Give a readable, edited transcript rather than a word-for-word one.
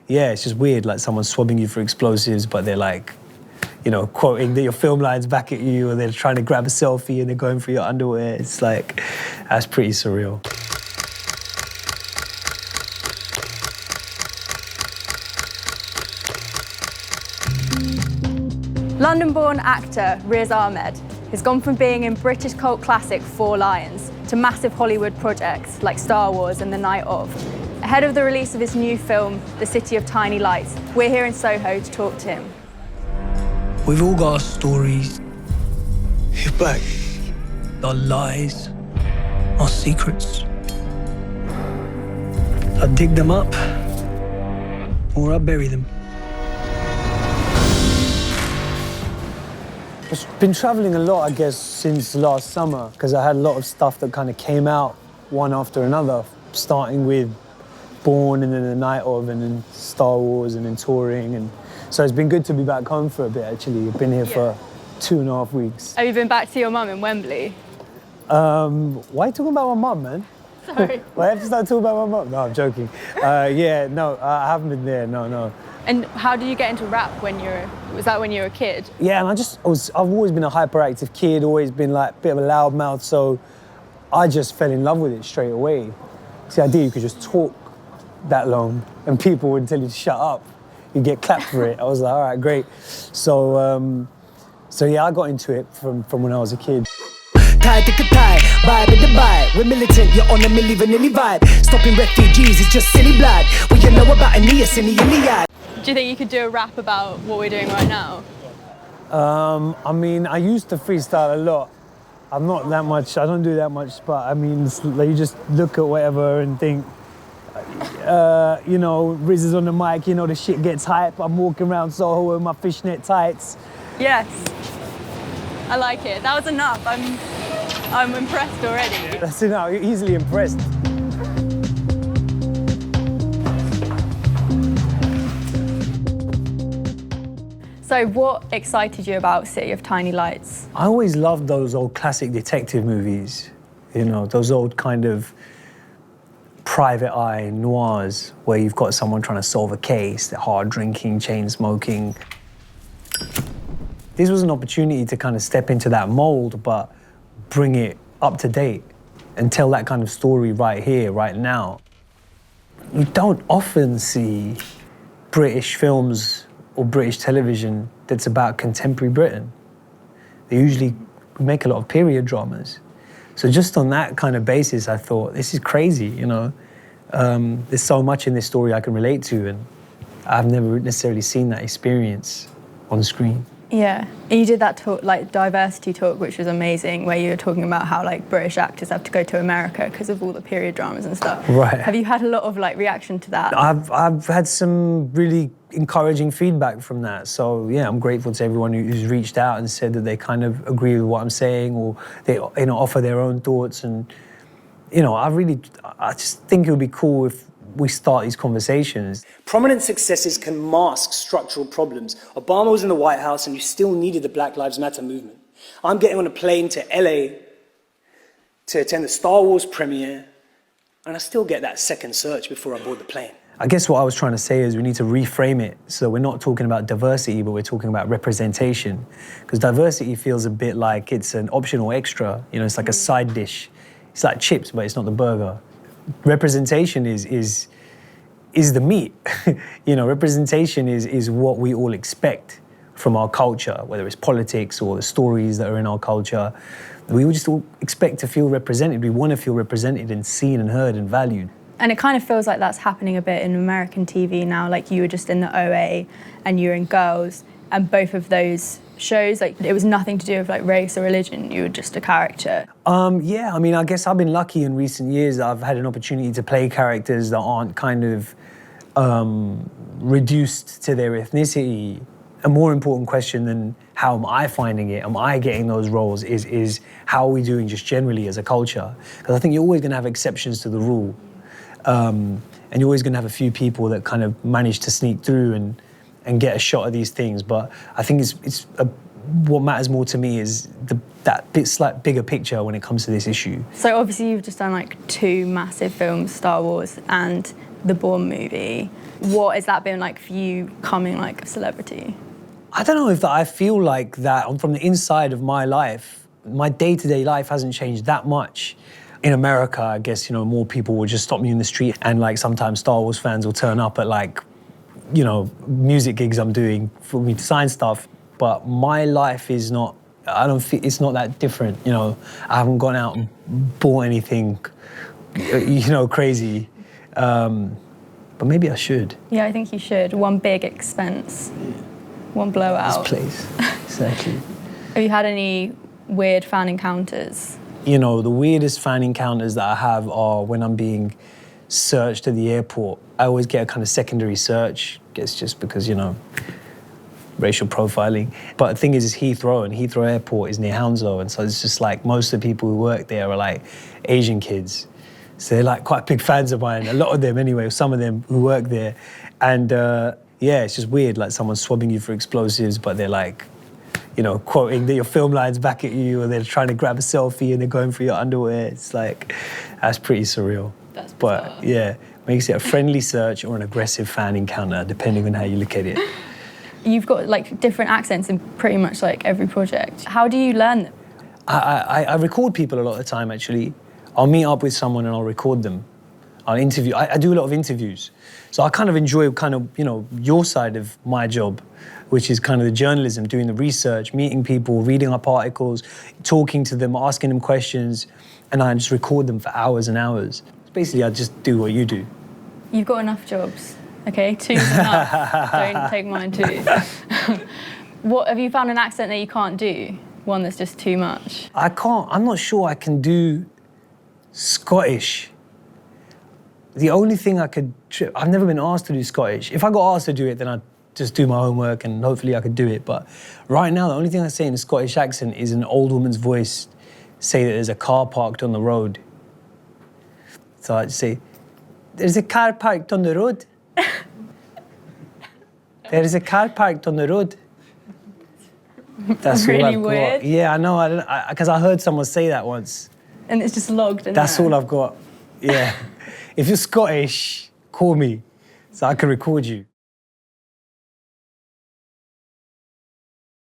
Yeah, it's just weird, like someone's swabbing you for explosives, but they're like, you know, quoting your film lines back at you, or they're trying to grab a selfie and they're going for your underwear. It's like, that's pretty surreal. London-born actor Riz Ahmed has gone from being in British cult classic Four Lions to massive Hollywood projects like Star Wars and The Night Of. Ahead of the release of his new film, The City of Tiny Lights, we're here in Soho to talk to him. We've all got our stories, but our lies, our secrets. I dig them up, or I bury them. I've been traveling a lot, I guess, since last summer, because I had a lot of stuff that kind of came out one after another, starting with Born and then The Night Of and then Star Wars and then touring. And so it's been good to be back home for a bit, actually. I've been here for 2.5 weeks. Have you been back to your mum in Wembley? Why are you talking about my mum, man? Sorry. Why have to start talking about my mum? No, I'm joking. Yeah, no, I haven't been there, no. And how did you get into rap was that when you were a kid? Yeah, and I've always been a hyperactive kid, always been like a bit of a loudmouth, so I just fell in love with it straight away. It's the idea you could just talk that long and people would tell you to shut up. You get clapped for it. I was like, all right, great. So yeah, I got into it from when I was a kid. Tie to tie, vibe in the vibe. We're militant, you're on a milli vanilli vibe. Stopping refugees is just silly blood. What you know about Aeneas in the Iliad? Do you think you could do a rap about what we're doing right now? I mean, I used to freestyle a lot. I'm not that much, I don't do that much, but I mean, it's like you just look at whatever and think, you know, Riz is on the mic, you know, the shit gets hype. I'm walking around Soho with my fishnet tights. Yes, I like it. That was enough. I'm impressed already. That's enough, you're easily impressed. So what excited you about City of Tiny Lights? I always loved those old classic detective movies, you know, those old kind of private eye noirs where you've got someone trying to solve a case, they're hard drinking, chain smoking. This was an opportunity to kind of step into that mold, but bring it up to date and tell that kind of story right here, right now. You don't often see British films or British television that's about contemporary Britain. They usually make a lot of period dramas. So just on that kind of basis, I thought, this is crazy, you know? There's so much in this story I can relate to, and I've never necessarily seen that experience on screen. Yeah, and you did that talk, like diversity talk, which was amazing, where you were talking about how like British actors have to go to America because of all the period dramas and stuff. Right. Have you had a lot of like reaction to that? I've had some really encouraging feedback from that. So yeah, I'm grateful to everyone who's reached out and said that they kind of agree with what I'm saying, or they, you know, offer their own thoughts. And you know, I just think it would be cool if we start these conversations. Prominent successes can mask structural problems. Obama was in the White House and you still needed the Black Lives Matter movement. I'm getting on a plane to LA to attend the Star Wars premiere, and I still get that second search before I board the plane. I guess what I was trying to say is we need to reframe it so we're not talking about diversity, but we're talking about representation. Because diversity feels a bit like it's an optional extra, you know, it's like a side dish. It's like chips, but it's not the burger. Representation is the meat. You know, representation is what we all expect from our culture, whether it's politics or the stories that are in our culture. We just all expect to feel represented. We want to feel represented and seen and heard and valued. And it kind of feels like that's happening a bit in American TV now. Like you were just in the OA and you were in Girls, and both of those shows, like it was nothing to do with like race or religion. You were just a character. Yeah, I mean, I guess I've been lucky in recent years that I've had an opportunity to play characters that aren't kind of reduced to their ethnicity. A more important question than how am I finding it, am I getting those roles, is how are we doing just generally as a culture? Because I think you're always going to have exceptions to the rule. And you're always going to have a few people that kind of manage to sneak through and get a shot at these things. But I think what matters more to me is that bigger picture when it comes to this issue. So obviously you've just done like 2 massive films, Star Wars and the Bourne movie. What has that been like for you coming like a celebrity? I don't know if that I feel like that from the inside of my life. My day-to-day life hasn't changed that much. In America, I guess, more people will just stop me in the street, and like sometimes Star Wars fans will turn up at like, music gigs I'm doing for me to sign stuff. But my life is not, I don't feel, it's not that different, I haven't gone out and bought anything, crazy. But maybe I should. Yeah, I think you should. One big expense, one blowout. This place, exactly. Have you had any weird fan encounters? The weirdest fan encounters that I have are when I'm being searched at the airport. I always get a kind of secondary search, I guess just because, racial profiling. But the thing is Heathrow, and Heathrow Airport is near Hounslow, and so it's just like most of the people who work there are like Asian kids. So they're like quite big fans of mine, a lot of them anyway, some of them who work there. And it's just weird, like someone's swabbing you for explosives, but they're like, quoting your film lines back at you, or they're trying to grab a selfie and they're going for your underwear. It's like, that's pretty surreal. That's bizarre. But yeah, makes it a friendly search or an aggressive fan encounter, depending on how you look at it. You've got like different accents in pretty much like every project. How do you learn them? I record people a lot of the time, actually. I'll meet up with someone and I'll record them. I'll interview. I do a lot of interviews. So I kind of enjoy your side of my job, which is kind of the journalism, doing the research, meeting people, reading up articles, talking to them, asking them questions, and I just record them for hours and hours. Basically, I just do what you do. You've got enough jobs, okay? 2's enough. Don't take mine too. What, have you found an accent that you can't do? One that's just too much? I'm not sure I can do Scottish. The only thing I've never been asked to do Scottish. If I got asked to do it, then I'd just do my homework and hopefully I could do it. But right now, the only thing I say in a Scottish accent is an old woman's voice say that there's a car parked on the road. So I'd say, there's a car parked on the road. There is a car parked on the road. That's really all I've weird. got. Yeah, I know, because I heard someone say that once. And it's just logged in That's there. all I've got, yeah. If you're Scottish, call me so I can record you.